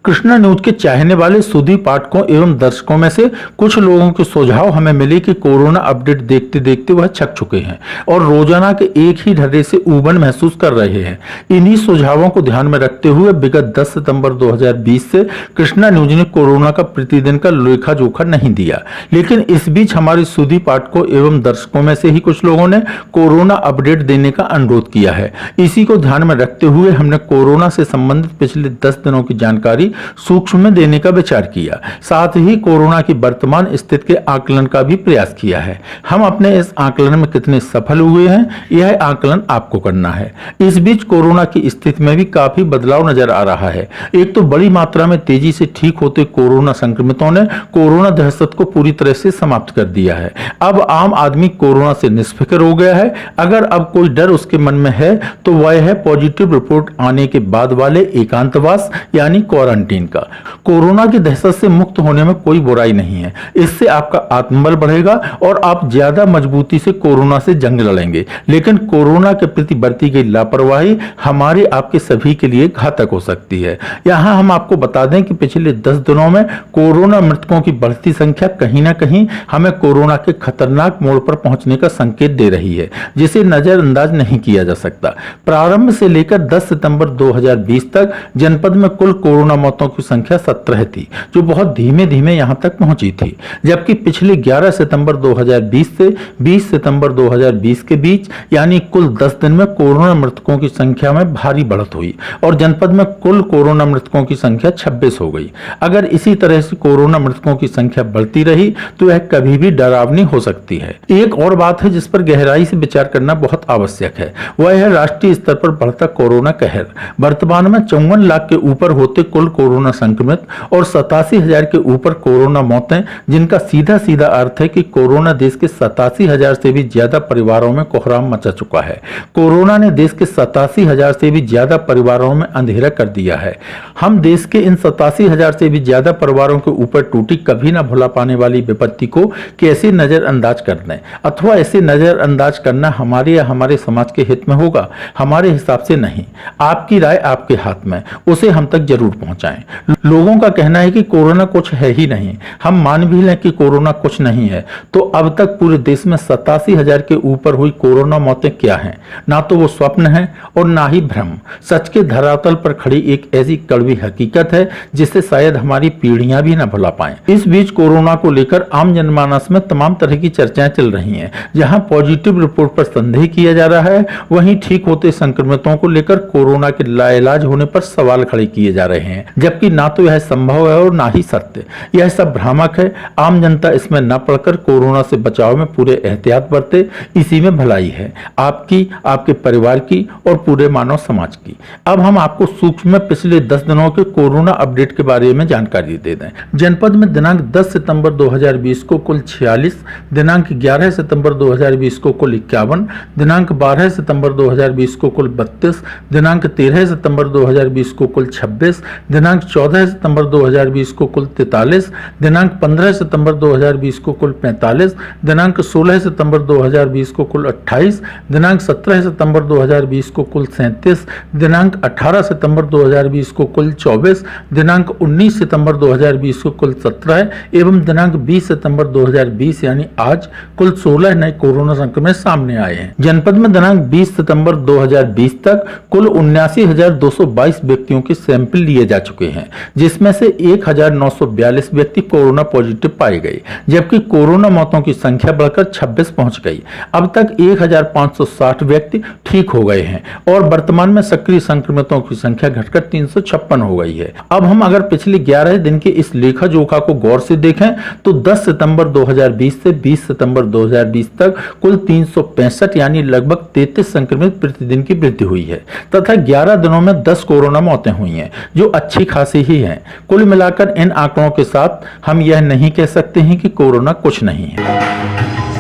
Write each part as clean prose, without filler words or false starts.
Krishna news के चाहने वाले सुधी पाठकों एवं दर्शकों में से कुछ लोगों के सुझाव हमें मिले कि कोरोना अपडेट देखते देखते वह छक चुके हैं और रोजाना के एक ही ढर्रे से ऊबन महसूस कर रहे हैं। इन्हीं सुझावों को ध्यान में रखते हुए विगत 10 सितंबर 2020 से कृष्णा न्यूज ने कोरोना का प्रतिदिन का लेखा जोखा नहीं दिया, लेकिन इस बीच हमारे सुधी पाठकों एवं दर्शकों में से ही कुछ लोगों ने कोरोना अपडेट देने का अनुरोध किया है। इसी को ध्यान में रखते हुए हमने कोरोना से संबंधित पिछले 10 दिनों की जानकारी सूक्ष्म में देने का विचार किया, साथ ही कोरोना की वर्तमान स्थिति के आकलन का भी प्रयास किया है। हम अपने इस आकलन में कितने सफल हुए हैं, यह आकलन आपको करना है। इस बीच कोरोना की स्थिति में भी काफी बदलाव नजर आ रहा है। एक तो बड़ी मात्रा में तेजी से ठीक होते कोरोना संक्रमितों ने कोरोना दहशत को पूरी तरह से समाप्त कर दिया है। अब आम आदमी कोरोना से निष्फिक्र हो गया है। अगर अब कोई डर उसके मन में है तो वह है पॉजिटिव रिपोर्ट आने के बाद वाले एकांतवास यानी क्वारंटीन का। कोरोना की दहशत से मुक्त होने में कोई बुराई नहीं है। इससे आपका आत्मबल बढ़ेगा और आप ज्यादा मजबूती से कोरोना से जंग लड़ेंगे। लेकिन कोरोना के प्रति बरती गई लापरवाही हमारे आपके सभी के लिए घातक हो सकती है। यहाँ हम आपको बता दें कि पिछले 10 दिनों में कोरोना मृतकों की बढ़ती संख्या कहीं ना कहीं हमें कोरोना के खतरनाक मोड़ पर पहुंचने का संकेत दे रही है, जिसे नजरअंदाज नहीं किया जा सकता। प्रारंभ से लेकर 10 सितंबर 2020 तक जनपद में कुल कोरोना मौतों की संख्या 17 थी, जो बहुत धीमे धीमे यहां तक पहुंची थी। जबकि पिछले 11 सितंबर 2020 से 20 सितंबर 2020 के बीच यानी कुल 10 दिन में कोरोना मृतकों की संख्या में भारी बढ़त हुई और जनपद में कुल कोरोना मृतकों की संख्या 26 हो गई। अगर इसी तरह से कोरोना मृतकों की संख्या बढ़ती रही तो यह कभी भी डरावनी हो सकती है। एक और बात है जिस पर गहराई से विचार करना बहुत आवश्यक है, वह है राष्ट्रीय स्तर पर बढ़ता कोरोना कहर। वर्तमान में 54 लाख के ऊपर होते कुल कोरोना संक्रमित और 87,000 के ऊपर कोरोना मौतें, जिनका सीधा सीधा अर्थ है कि कोरोना देश के 87,000 से भी ज्यादा परिवारों में कोहराम मचा चुका है। कोरोना ने देश के 87,000 से भी ज्यादा परिवारों में अंधेरा कर दिया है। हम देश के इन 87,000 से भी ज्यादा परिवारों के ऊपर टूटी कभी ना भुला पाने वाली विपत्ति को कैसे नजरअंदाज कर दें, अथवा ऐसे नजरअंदाज करना हमारे या हमारे समाज के हित में होगा? हमारे हिसाब से नहीं। आपकी राय आपके हाथ में, उसे हम तक जरूर पहुंचाएं। लोगों का कहना है कि कोरोना कुछ है ही नहीं। हम मान भी लें कि कोरोना कुछ नहीं है, तो अब तक पूरे देश में 87,000 के ऊपर हुई कोरोना मौतें क्या हैं? ना तो वो स्वप्न है और ना ही भ्रम। सच के धरातल पर खड़ी एक ऐसी कड़वी हकीकत है जिसे शायद हमारी पीढ़ियां भी ना भुला पाएं। इस बीच कोरोना को लेकर आम जनमानस में तमाम तरह की चर्चाएं चल रही हैं। जहां पॉजिटिव रिपोर्ट पर संदेह किया जा रहा है, वहीं ठीक होते संक्रमितों को लेकर कोरोना के लाइलाज होने पर सवाल खड़े किए जा रहे हैं, जबकि ना तो यह संभव है और ना ही सत्य। यह सब भ्रामक है। आम जनता इसमें न पड़कर कोरोना से बचाव में पूरे एहतियात बरते, इसी में भलाई है, आपकी, आपके परिवार की और पूरे मानव समाज की। अब हम आपको सूक्ष्म में पिछले 10 दिनों के कोरोना अपडेट के बारे में जानकारी दे दें। जनपद में दिनांक 10 सितंबर 2020 को कुल 46, दिनांक 11 सितंबर 2020 को कुल 51, दिनांक 12 सितंबर 2020 को कुल 32, दिनांक 13 सितंबर 2020 को कुल 26, दिनांक 14 सितंबर 2020 को कुल 43, दिनांक 15 सितंबर 2020 को कुल 45, दिनांक 16 सितंबर 2020 को कुल 28, दिनांक 17 सितंबर 2020 को कुल 37, दिनांक 18 सितंबर 2020 को कुल 24, दिनांक 19 सितंबर 2020 को कुल 17 एवं दिनांक 20 सितंबर 2020 यानी आज कुल 16 नए कोरोना संक्रमित सामने आए हैं। जनपद में दिनांक 20 सितंबर 2020 तक कुल 79,222 व्यक्तियों के सैंपल लिए जा चुके हैं, जिसमें से 1,942 व्यक्ति कोरोना पॉजिटिव पाए गए, जबकि कोरोना मौतों की संख्या बढ़कर 26 पहुंच गई। अब तक 1,560 व्यक्ति ठीक हो गए हैं और वर्तमान में सक्रिय संक्रमितों की संख्या घटकर 356 हो गई है। अब हम अगर पिछले 11 दिन के इस लेखा जोखा को गौर से देखें तो 10 सितंबर 2020 से 20 सितंबर 2020 तक कुल 365 यानी लगभग 33 संक्रमित प्रतिदिन की वृद्धि हुई है तथा 11 दिनों में 10 कोरोना मौतें हुई हैं, जो अच्छी खासी ही हैं। कुल मिलाकर इन आंकड़ों के साथ हम यह नहीं कह सकते हैं कि कोरोना कुछ नहीं है।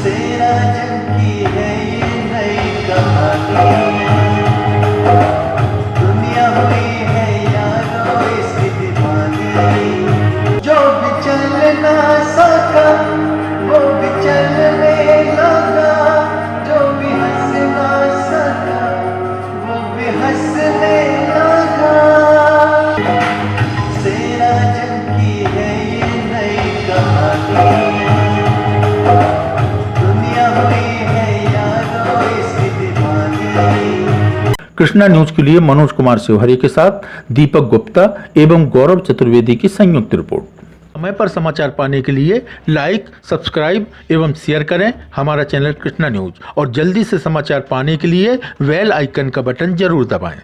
से कृष्णा न्यूज के लिए मनोज कुमार शिवहरी के साथ दीपक गुप्ता एवं गौरव चतुर्वेदी की संयुक्त रिपोर्ट। समय पर समाचार पाने के लिए लाइक, सब्सक्राइब एवं शेयर करें हमारा चैनल कृष्णा न्यूज और जल्दी से समाचार पाने के लिए बेल आइकन का बटन जरूर दबाएं।